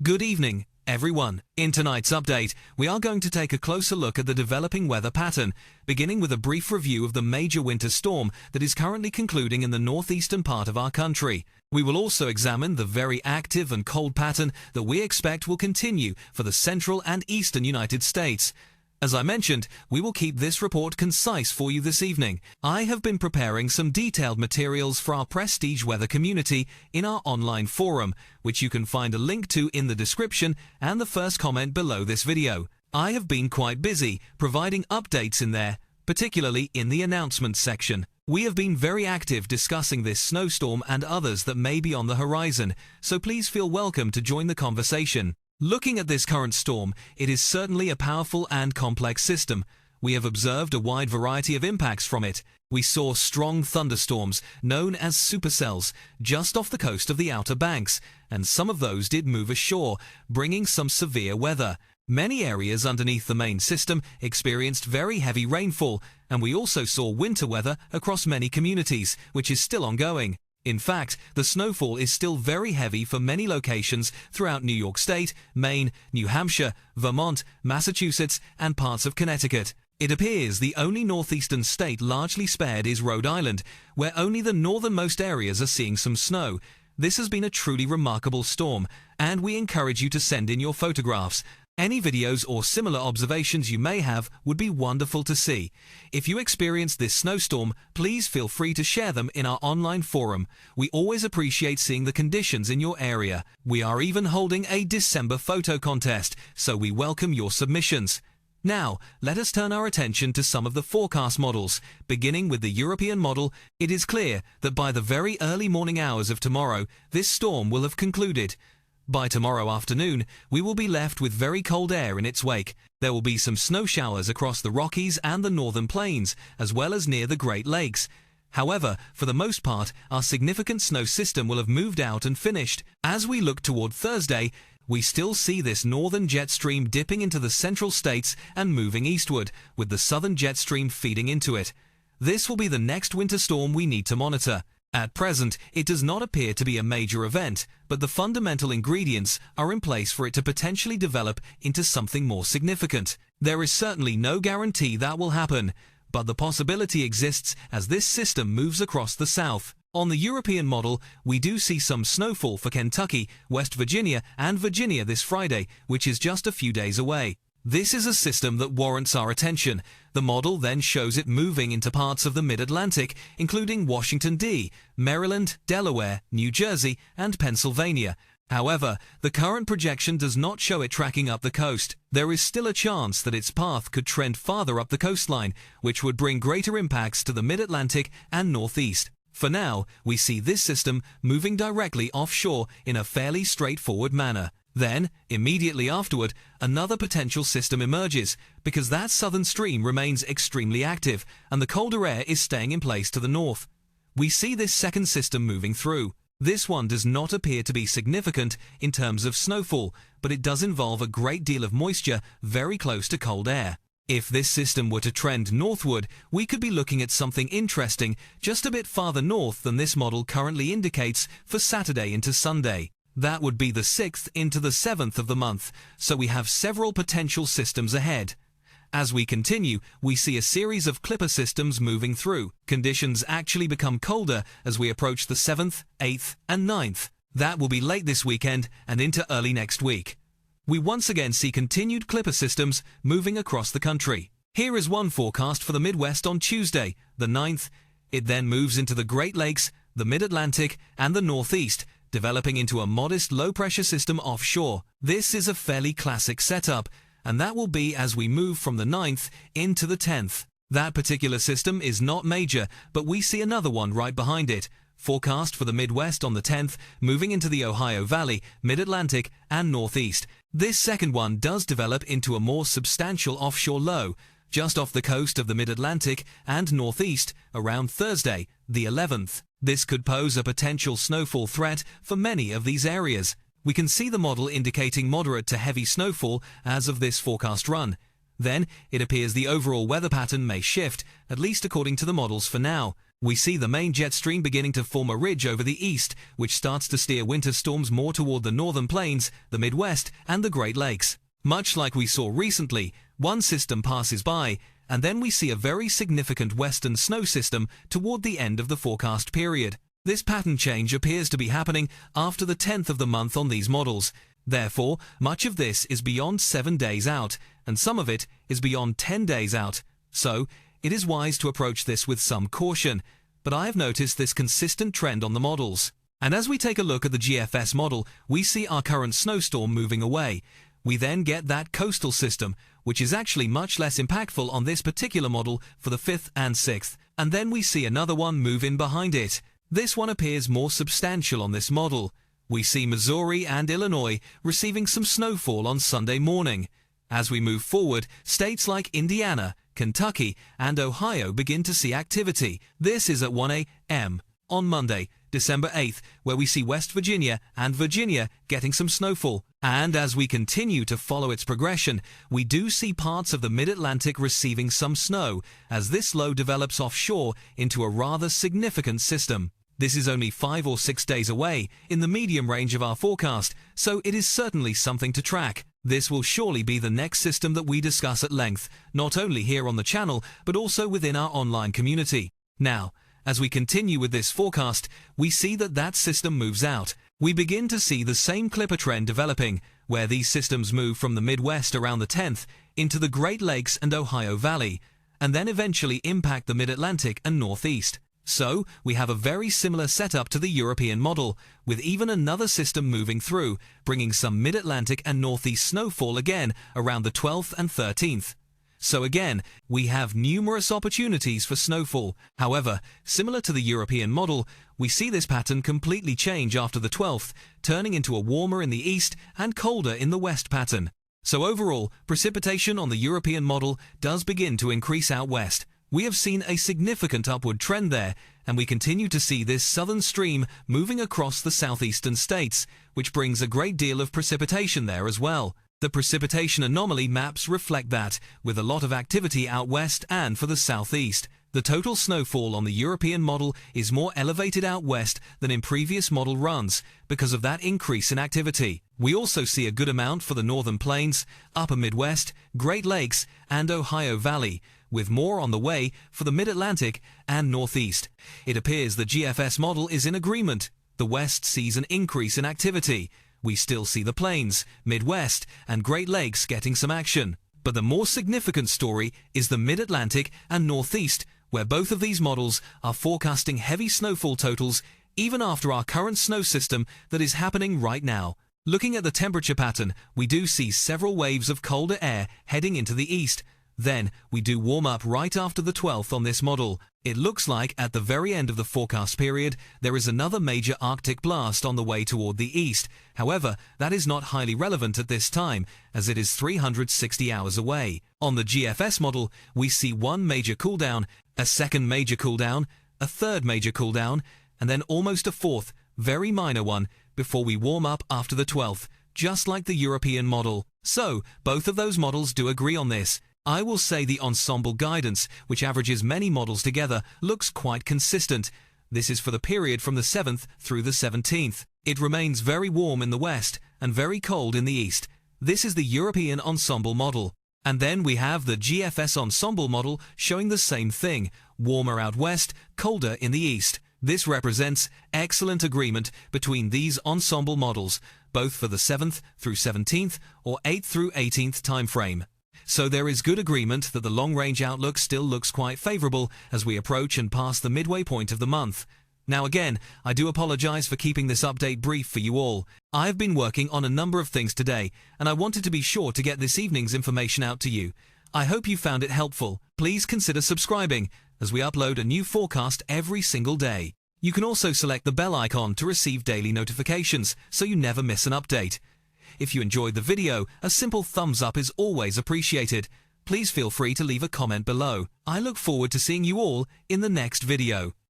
Good evening, everyone. In tonight's update, we are going to take a closer look at the developing weather pattern, beginning with a brief review of the major winter storm that is currently concluding in the northeastern part of our country. We will also examine the very active and cold pattern that we expect will continue for the central and eastern United States. As I mentioned, we will keep this report concise for you this evening. I have been preparing some detailed materials for our Prestige Weather community in our online forum, which you can find a link to in the description and the first comment below this video. I have been quite busy providing updates in there, particularly in the announcements section. We have been very active discussing this snowstorm and others that may be on the horizon, so please feel welcome to join the conversation. Looking at this current storm, it is certainly a powerful and complex system. We have observed a wide variety of impacts from it. We saw strong thunderstorms, known as supercells, just off the coast of the Outer Banks, and some of those did move ashore, bringing some severe weather. Many areas underneath the main system experienced very heavy rainfall, and we also saw winter weather across many communities, which is still ongoing. In fact, the snowfall is still very heavy for many locations throughout New York State, Maine, New Hampshire, Vermont, Massachusetts, and parts of Connecticut. It appears the only northeastern state largely spared is Rhode Island, where only the northernmost areas are seeing some snow. This has been a truly remarkable storm, and we encourage you to send in your photographs. Any videos or similar observations you may have would be wonderful to see. If you experienced this snowstorm, please feel free to share them in our online forum. We always appreciate seeing the conditions in your area. We are even holding a December photo contest, so we welcome your submissions. Now, let us turn our attention to some of the forecast models. Beginning with the European model, it is clear that by the very early morning hours of tomorrow, this storm will have concluded. By tomorrow afternoon, we will be left with very cold air in its wake. There will be some snow showers across the Rockies and the northern plains, as well as near the Great Lakes. However, for the most part, our significant snow system will have moved out and finished. As we look toward Thursday, we still see this northern jet stream dipping into the central states and moving eastward, with the southern jet stream feeding into it. This will be the next winter storm we need to monitor. At present, it does not appear to be a major event, but the fundamental ingredients are in place for it to potentially develop into something more significant. There is certainly no guarantee that will happen, but the possibility exists as this system moves across the south. On the European model, we do see some snowfall for Kentucky, West Virginia, and Virginia this Friday, which is just a few days away. This is a system that warrants our attention. The model then shows it moving into parts of the mid-Atlantic, including Washington, D., Maryland, Delaware, New Jersey, and Pennsylvania. However, the current projection does not show it tracking up the coast. There is still a chance that its path could trend farther up the coastline, which would bring greater impacts to the mid-Atlantic and northeast. For now, we see this system moving directly offshore in a fairly straightforward manner. Then, immediately afterward, another potential system emerges, because that southern stream remains extremely active and the colder air is staying in place to the north. We see this second system moving through. This one does not appear to be significant in terms of snowfall, but it does involve a great deal of moisture very close to cold air. If this system were to trend northward, we could be looking at something interesting just a bit farther north than this model currently indicates for Saturday into Sunday. That would be the 6th into the 7th of the month, so we have several potential systems ahead. As we continue, we see a series of clipper systems moving through. Conditions actually become colder as we approach the 7th, 8th, and 9th. That will be late this weekend and into early next week. We once again see continued clipper systems moving across the country. Here is one forecast for the Midwest on Tuesday, the 9th. It then moves into the Great Lakes, the Mid-Atlantic, and the Northeast, developing into a modest low-pressure system offshore. This is a fairly classic setup, and that will be as we move from the 9th into the 10th. That particular system is not major, but we see another one right behind it. Forecast for the Midwest on the 10th, moving into the Ohio Valley, Mid-Atlantic, and Northeast. This second one does develop into a more substantial offshore low, just off the coast of the Mid-Atlantic and Northeast around Thursday, the 11th. This could pose a potential snowfall threat for many of these areas. We can see the model indicating moderate to heavy snowfall as of this forecast run. Then, it appears the overall weather pattern may shift, at least according to the models for now. We see the main jet stream beginning to form a ridge over the east, which starts to steer winter storms more toward the northern plains, the Midwest, and the Great Lakes. Much like we saw recently, one system passes by, and then we see a very significant western snow system toward the end of the forecast period. This pattern change appears to be happening after the 10th of the month on these models. Therefore, much of this is beyond 7 days out, and some of it is beyond 10 days out. So, it is wise to approach this with some caution, but I have noticed this consistent trend on the models. And as we take a look at the GFS model, we see our current snowstorm moving away. We then get that coastal system, which is actually much less impactful on this particular model for the 5th and 6th, and then we see another one move in behind it. This one appears more substantial on this model. We see Missouri and Illinois receiving some snowfall on Sunday morning. As we move forward, states like Indiana, Kentucky, and Ohio begin to see activity. This is at 1 a.m. on Monday, December 8th, where we see West Virginia and Virginia getting some snowfall. And as we continue to follow its progression, we do see parts of the Mid-Atlantic receiving some snow, as this low develops offshore into a rather significant system. This is only 5 or 6 days away in the medium range of our forecast, so it is certainly something to track. This will surely be the next system that we discuss at length, not only here on the channel, but also within our online community. Now, as we continue with this forecast, we see that system moves out. We begin to see the same clipper trend developing, where these systems move from the Midwest around the 10th into the Great Lakes and Ohio Valley, and then eventually impact the Mid-Atlantic and Northeast. So, we have a very similar setup to the European model, with even another system moving through, bringing some Mid-Atlantic and Northeast snowfall again around the 12th and 13th. So again, we have numerous opportunities for snowfall. However, similar to the European model, we see this pattern completely change after the 12th, turning into a warmer in the east and colder in the west pattern. So overall, precipitation on the European model does begin to increase out west. We have seen a significant upward trend there, and we continue to see this southern stream moving across the southeastern states, which brings a great deal of precipitation there as well. The precipitation anomaly maps reflect that, with a lot of activity out west and for the southeast. The total snowfall on the European model is more elevated out west than in previous model runs because of that increase in activity. We also see a good amount for the northern plains, upper Midwest, Great Lakes, and Ohio Valley, with more on the way for the Mid-Atlantic and Northeast. It appears the GFS model is in agreement. The West sees an increase in activity. We still see the plains, Midwest, and Great Lakes getting some action. But the more significant story is the Mid-Atlantic and Northeast, where both of these models are forecasting heavy snowfall totals even after our current snow system that is happening right now. Looking at the temperature pattern, we do see several waves of colder air heading into the east. Then, we do warm up right after the 12th on this model. It looks like at the very end of the forecast period, there is another major Arctic blast on the way toward the east. However, that is not highly relevant at this time, as it is 360 hours away. On the GFS model, we see one major cooldown, a second major cooldown, a third major cooldown, and then almost a fourth, very minor one, before we warm up after the 12th, just like the European model. So, both of those models do agree on this. I will say the ensemble guidance, which averages many models together, looks quite consistent. This is for the period from the 7th through the 17th. It remains very warm in the west and very cold in the east. This is the European ensemble model. And then we have the GFS ensemble model showing the same thing, warmer out west, colder in the east. This represents excellent agreement between these ensemble models, both for the 7th through 17th or 8th through 18th time frame. So there is good agreement that the long-range outlook still looks quite favorable as we approach and pass the midway point of the month. Now again, I do apologize for keeping this update brief for you all. I've been working on a number of things today, and I wanted to be sure to get this evening's information out to you. I hope you found it helpful. Please consider subscribing, as we upload a new forecast every single day. You can also select the bell icon to receive daily notifications, so you never miss an update. If you enjoyed the video, a simple thumbs up is always appreciated. Please feel free to leave a comment below. I look forward to seeing you all in the next video.